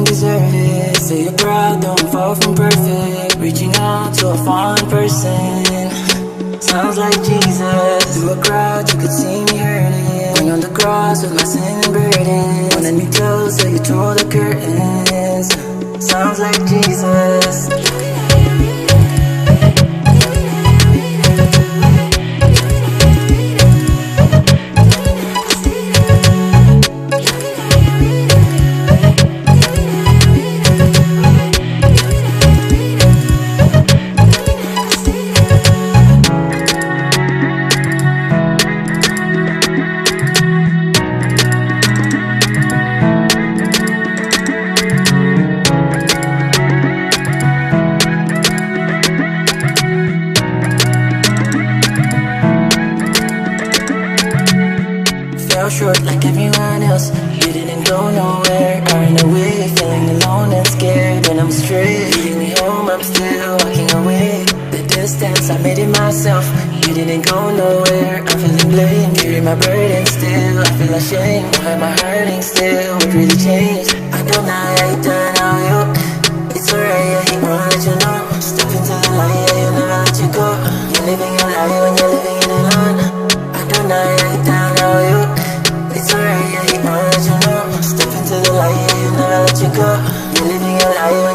deserve it. Say you're proud, don't fall from perfect. Reaching out to a fallen person. Sounds like Jesus. Through a crowd, you could see me hurting. Bring on the cross with my sin and burden. Wanted me close, so you tore the curtains. Sounds like Jesus. Fell short like everyone else. You didn't go nowhere. Ran away, feeling alone and scared. When I'm straight, leading me home, I'm still walking away. The distance, I made it myself. You didn't go nowhere. I'm feeling blamed, carry my burden still. I feel ashamed, why am I hurting still? What really changed? I don't know how you done, how you. It's alright, yeah, he won't let you know. Step into the light, yeah, he'll never let you go. You're living your life when you're living in it on. I don't know how you done, how you. It's alright, yeah, he won't let you know. Step into the light, yeah, he'll never let you go. You're living your life when